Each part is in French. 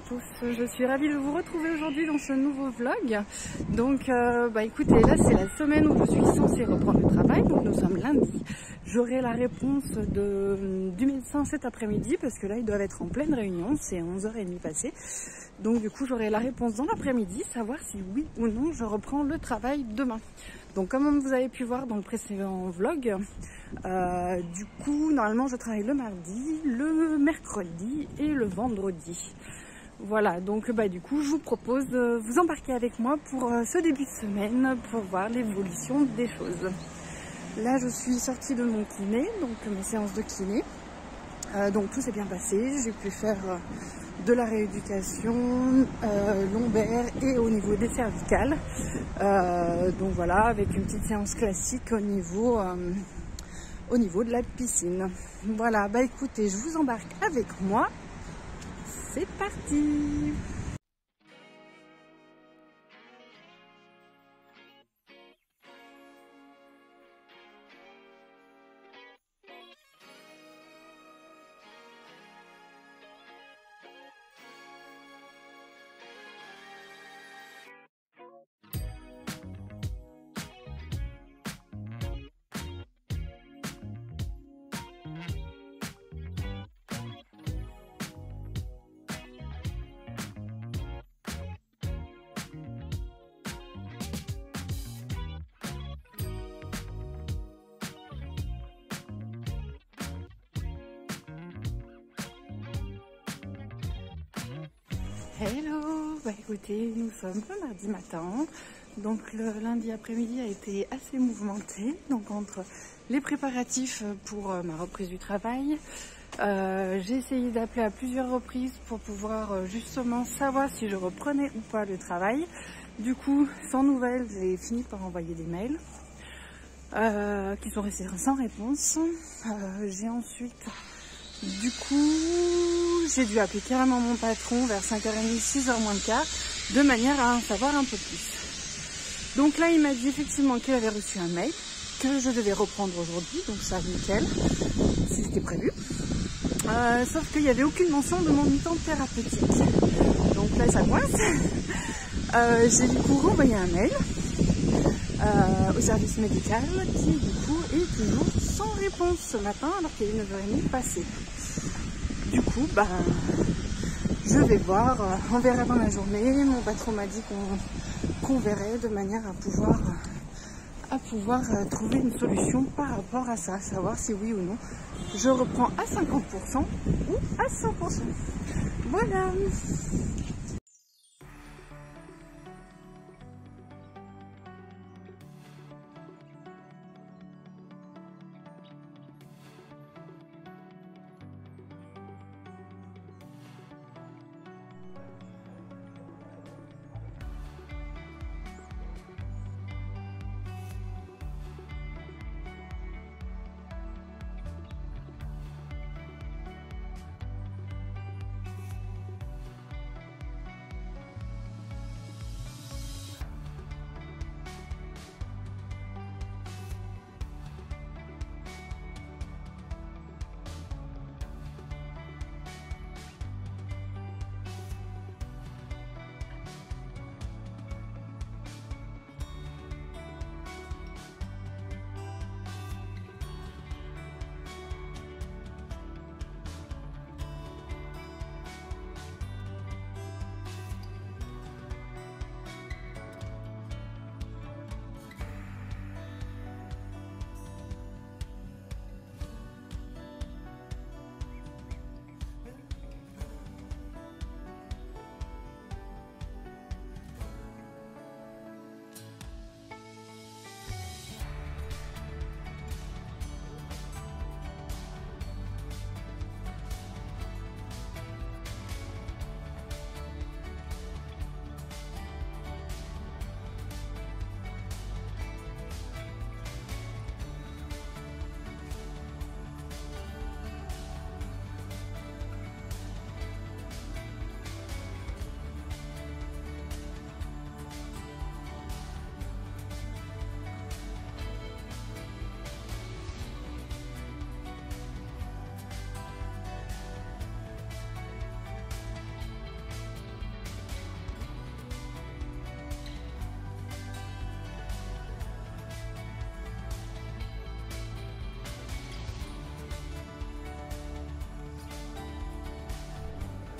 tous, je suis ravie de vous retrouver aujourd'hui dans ce nouveau vlog. Donc écoutez, là c'est la semaine où je suis censée reprendre le travail, donc nous sommes lundi. J'aurai la réponse du médecin cet après-midi parce que là ils doivent être en pleine réunion, c'est 11h30 passé. Donc du coup j'aurai la réponse dans l'après-midi, savoir si oui ou non je reprends le travail demain. Donc comme vous avez pu voir dans le précédent vlog, du coup normalement je travaille le mardi, le mercredi et le vendredi. Voilà, donc du coup je vous propose de vous embarquer avec moi pour ce début de semaine pour voir l'évolution des choses. Là je suis sortie de mon kiné, donc mes séances de kiné. Donc tout s'est bien passé, j'ai pu faire de la rééducation lombaire et au niveau des cervicales. Donc voilà, avec une petite séance classique au niveau de la piscine. Voilà, écoutez, je vous embarque avec moi. C'est parti! Hello, écoutez, nous sommes le mardi matin, donc le lundi après-midi a été assez mouvementé, donc entre les préparatifs pour ma reprise du travail, j'ai essayé d'appeler à plusieurs reprises pour pouvoir justement savoir si je reprenais ou pas le travail. Du coup, sans nouvelles, j'ai fini par envoyer des mails qui sont restés sans réponse. J'ai ensuite... Du coup, j'ai dû appeler carrément mon patron vers 5h30, 6h moins le quart, de manière à en savoir un peu plus. Donc là, il m'a dit effectivement qu'il avait reçu un mail, que je devais reprendre aujourd'hui, donc ça, nickel, si c'était prévu. Sauf qu'il n'y avait aucune mention de mon mi-temps thérapeutique. Donc là, ça coince. J'ai du coup renvoyé un mail au service médical qui, du coup, est toujours sans réponse ce matin, alors qu'il est 9h30 passé. Du coup, je vais voir, on verra dans la journée. Mon patron m'a dit qu'on verrait de manière à pouvoir trouver une solution par rapport à ça, savoir si oui ou non je reprends à 50% ou à 100%. Voilà.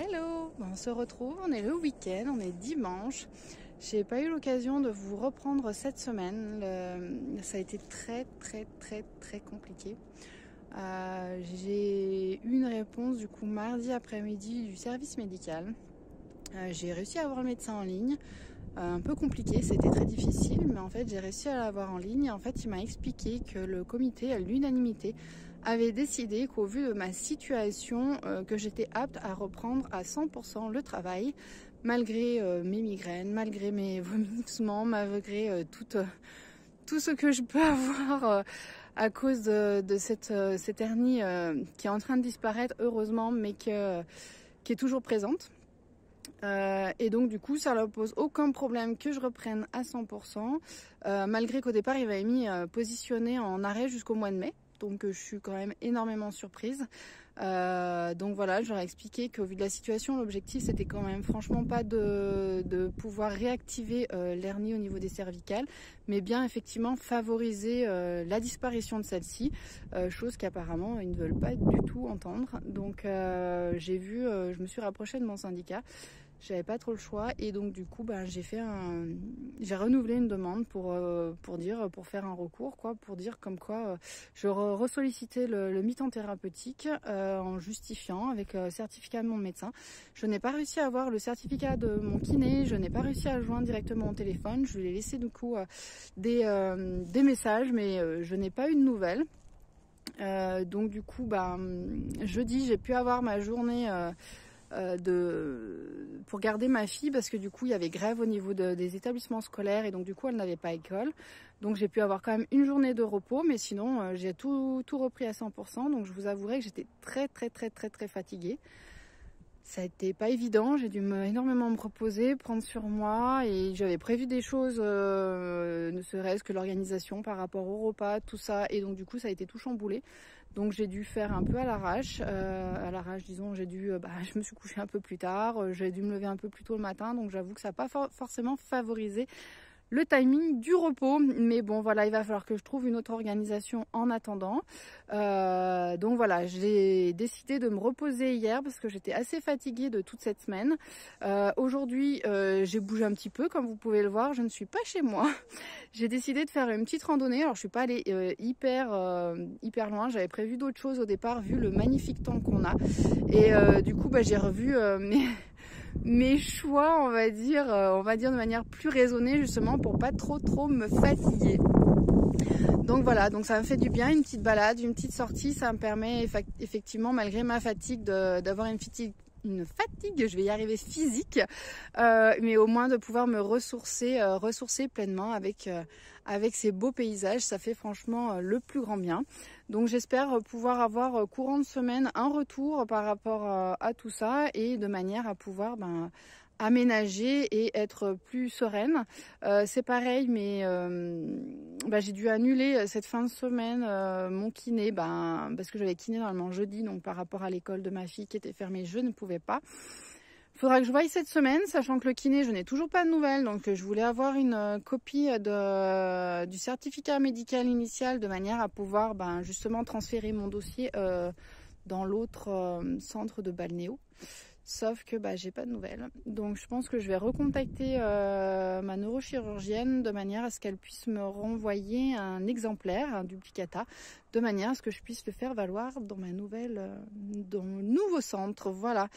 Hello, on se retrouve, on est le week-end, on est dimanche. J'ai pas eu l'occasion de vous reprendre cette semaine, ça a été très compliqué. J'ai eu une réponse du coup mardi après-midi du service médical. J'ai réussi à avoir le médecin en ligne, un peu compliqué, c'était très difficile, mais en fait j'ai réussi à l'avoir en ligne. Et en fait il m'a expliqué que le comité à l'unanimité avait décidé qu'au vu de ma situation, que j'étais apte à reprendre à 100% le travail, malgré mes migraines, malgré mes vomissements, malgré tout ce que je peux avoir à cause de cette hernie qui est en train de disparaître, heureusement, mais qui est toujours présente. Et donc du coup ça ne pose aucun problème que je reprenne à 100%, malgré qu'au départ il m'avait mis positionné en arrêt jusqu'au mois de mai. Donc je suis quand même énormément surprise. Donc voilà, je leur ai expliqué qu'au vu de la situation, l'objectif c'était quand même franchement pas de pouvoir réactiver l'hernie au niveau des cervicales, mais bien effectivement favoriser la disparition de celle-ci, chose qu'apparemment ils ne veulent pas du tout entendre. Donc je me suis rapprochée de mon syndicat. J'avais pas trop le choix et donc du coup j'ai renouvelé une demande pour faire un recours, pour dire comme quoi je ressollicitais le mi-temps thérapeutique en justifiant avec certificat de mon médecin. Je n'ai pas réussi à avoir le certificat de mon kiné, je n'ai pas réussi à le joindre directement au téléphone. Je lui ai laissé du coup des messages, mais je n'ai pas eu de nouvelles. Donc du coup jeudi j'ai pu avoir ma journée pour garder ma fille, parce que du coup il y avait grève au niveau des établissements scolaires et donc du coup elle n'avait pas école, donc j'ai pu avoir quand même une journée de repos, mais sinon j'ai tout repris à 100%. Donc je vous avouerai que j'étais très fatiguée. Ça a été pas évident, j'ai dû énormément me reposer, prendre sur moi, et j'avais prévu des choses, ne serait-ce que l'organisation par rapport au repas, tout ça, et donc du coup ça a été tout chamboulé. Donc j'ai dû faire un peu à l'arrache, disons, je me suis couchée un peu plus tard, j'ai dû me lever un peu plus tôt le matin, donc j'avoue que ça n'a pas forcément favorisé le timing du repos, mais bon voilà, il va falloir que je trouve une autre organisation en attendant. Donc voilà, j'ai décidé de me reposer hier parce que j'étais assez fatiguée de toute cette semaine. Aujourd'hui j'ai bougé un petit peu, comme vous pouvez le voir, je ne suis pas chez moi. J'ai décidé de faire une petite randonnée. Alors je suis pas allée hyper loin, j'avais prévu d'autres choses au départ vu le magnifique temps qu'on a, et du coup j'ai revu mes choix, on va dire de manière plus raisonnée, justement pour pas trop me fatiguer. Donc voilà, donc ça me fait du bien, une petite balade, une petite sortie, ça me permet effectivement, malgré ma fatigue, d'avoir une fatigue, je vais y arriver, physique, mais au moins de pouvoir me ressourcer pleinement avec ces beaux paysages. Ça fait franchement le plus grand bien. Donc j'espère pouvoir avoir courant de semaine un retour par rapport à tout ça, et de manière à pouvoir aménager et être plus sereine. C'est pareil, mais j'ai dû annuler cette fin de semaine mon kiné, parce que j'avais kiné normalement jeudi, donc par rapport à l'école de ma fille qui était fermée, je ne pouvais pas. Il faudra que je voie cette semaine, sachant que le kiné, je n'ai toujours pas de nouvelles, donc je voulais avoir une copie du certificat médical initial, de manière à pouvoir justement transférer mon dossier dans l'autre centre de balnéo. Sauf que j'ai pas de nouvelles. Donc je pense que je vais recontacter ma neurochirurgienne de manière à ce qu'elle puisse me renvoyer un exemplaire, un duplicata, de manière à ce que je puisse le faire valoir dans dans mon nouveau centre. Voilà.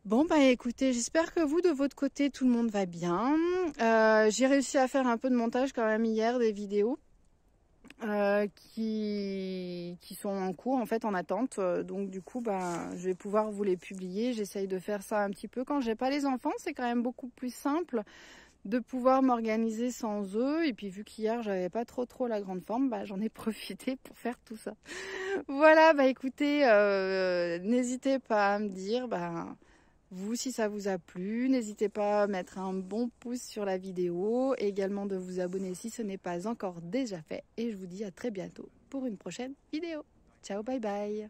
Bon écoutez, j'espère que vous de votre côté tout le monde va bien. J'ai réussi à faire un peu de montage quand même hier, des vidéos qui sont en cours, en fait, en attente. Donc du coup je vais pouvoir vous les publier. J'essaye de faire ça un petit peu quand j'ai pas les enfants, c'est quand même beaucoup plus simple de pouvoir m'organiser sans eux. Et puis vu qu'hier j'avais pas trop la grande forme, j'en ai profité pour faire tout ça. Voilà, écoutez, n'hésitez pas à me dire vous, si ça vous a plu, n'hésitez pas à mettre un bon pouce sur la vidéo, et également de vous abonner si ce n'est pas encore déjà fait. Et je vous dis à très bientôt pour une prochaine vidéo. Ciao, bye bye.